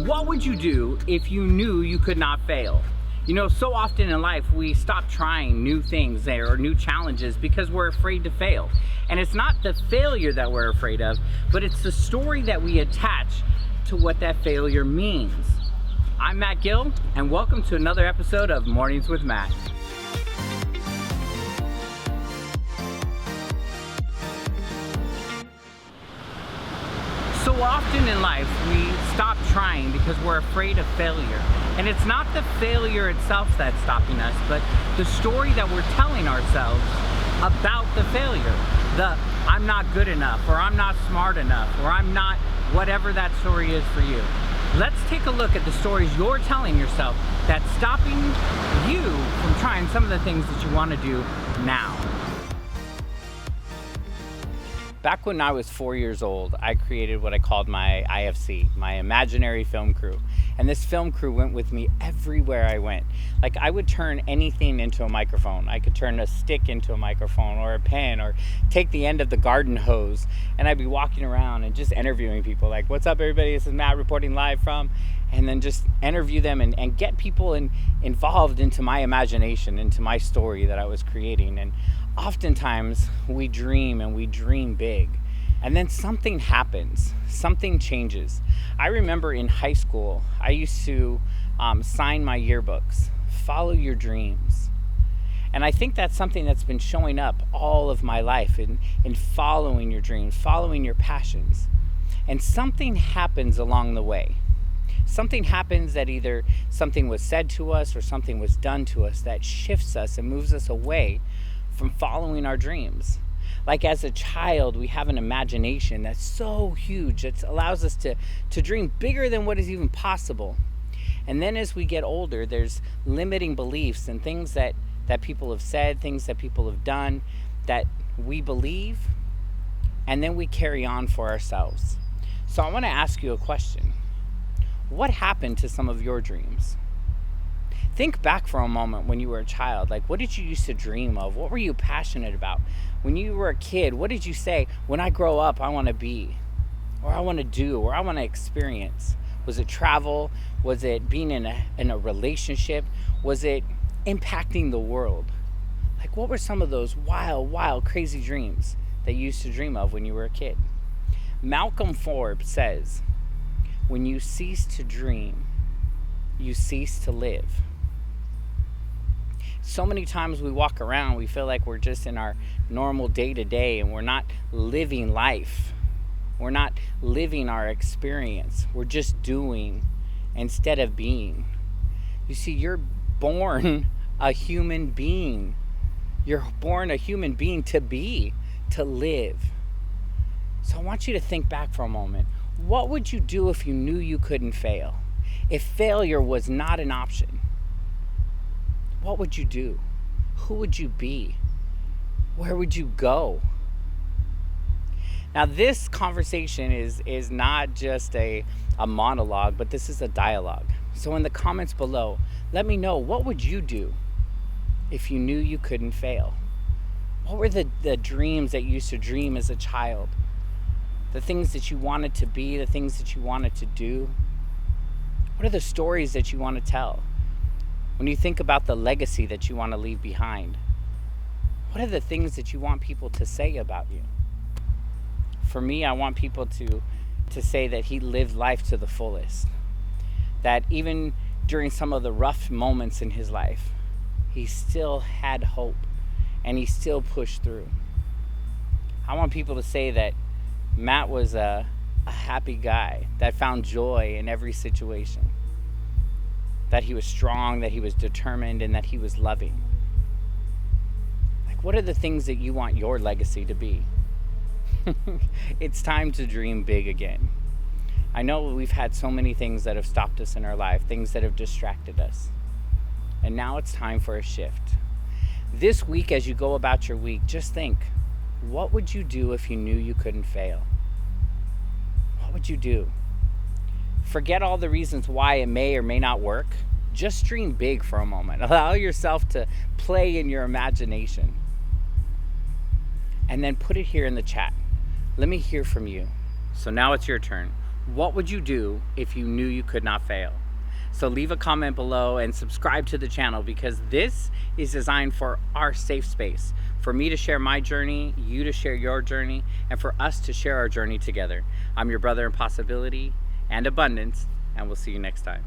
What would you do if you knew you could not fail? You know, so often in life we stop trying new things or new challenges because we're afraid to fail. And it's not the failure that we're afraid of, but it's the story that we attach to what that failure means. I'm Matt Gill, and welcome to another episode of Mornings with Matt. So often in life, we stop trying because we're afraid of failure. And it's not the failure itself that's stopping us, but the story that we're telling ourselves about the failure. The I'm not good enough, or I'm not smart enough, or I'm not whatever that story is for you. Let's take a look at the stories you're telling yourself that's stopping you from trying some of the things that you want to do now. Back when I was 4 years old, I created what I called my IFC, my imaginary film crew. And this film crew went with me everywhere I went. Like, I would turn anything into a microphone. I could turn a stick into a microphone, or a pen, or take the end of the garden hose, and I'd be walking around and just interviewing people. Like, what's up, everybody? This is Matt reporting live from, and then just interview them and get people involved into my imagination, into my story that I was creating. And oftentimes we dream, and we dream big, and then something happens, something changes. I remember in high school, I used to sign my yearbooks, follow your dreams. And I think that's something that's been showing up all of my life in following your dreams, following your passions. And something happens along the way. Something happens that either something was said to us or something was done to us that shifts us and moves us away from following our dreams. Like, as a child, we have an imagination that's so huge. It allows us to dream bigger than what is even possible. And then as we get older, there's limiting beliefs and things that people have said, things that people have done that we believe, and then we carry on for ourselves. So I want to ask you a question. What happened to some of your dreams? Think back for a moment when you were a child. Like, what did you used to dream of? What were you passionate about? When you were a kid, what did you say, when I grow up, I want to be, or I want to do, or I want to experience? Was it travel? Was it being in a relationship? Was it impacting the world? Like, what were some of those wild, crazy dreams that you used to dream of when you were a kid? Malcolm Forbes says, when you cease to dream, you cease to live. So many times we walk around, we feel like we're just in our normal day-to-day, and we're not living life. We're not living our experience. We're just doing instead of being. You see, you're born a human being. You're born a human being to be, to live. So I want you to think back for a moment. What would you do if you knew you couldn't fail? If failure was not an option? What would you do? Who would you be? Where would you go? Now, this conversation is not just a monologue, but this is a dialogue. So in the comments below, let me know, what would you do if you knew you couldn't fail? What were the dreams that you used to dream as a child? The things that you wanted to be, the things that you wanted to do? What are the stories that you want to tell? When you think about the legacy that you want to leave behind, what are the things that you want people to say about you? For me, I want people to say that he lived life to the fullest. That even during some of the rough moments in his life, he still had hope and he still pushed through. I want people to say that Matt was a happy guy that found joy in every situation. That he was strong, that he was determined, and that he was loving. Like, what are the things that you want your legacy to be? It's time to dream big again. I know we've had so many things that have stopped us in our life, things that have distracted us. And now it's time for a shift. This week, as you go about your week, just think, what would you do if you knew you couldn't fail? What would you do? Forget all the reasons why it may or may not work. Just dream big for a moment. Allow yourself to play in your imagination. and then put it here in the chat. Let me hear from you. So now it's your turn. What would you do if you knew you could not fail? So leave a comment below and subscribe to the channel, because this is designed for our safe space, for me to share my journey, you to share your journey, and for us to share our journey together. I'm your brother in possibility and abundance, and we'll see you next time.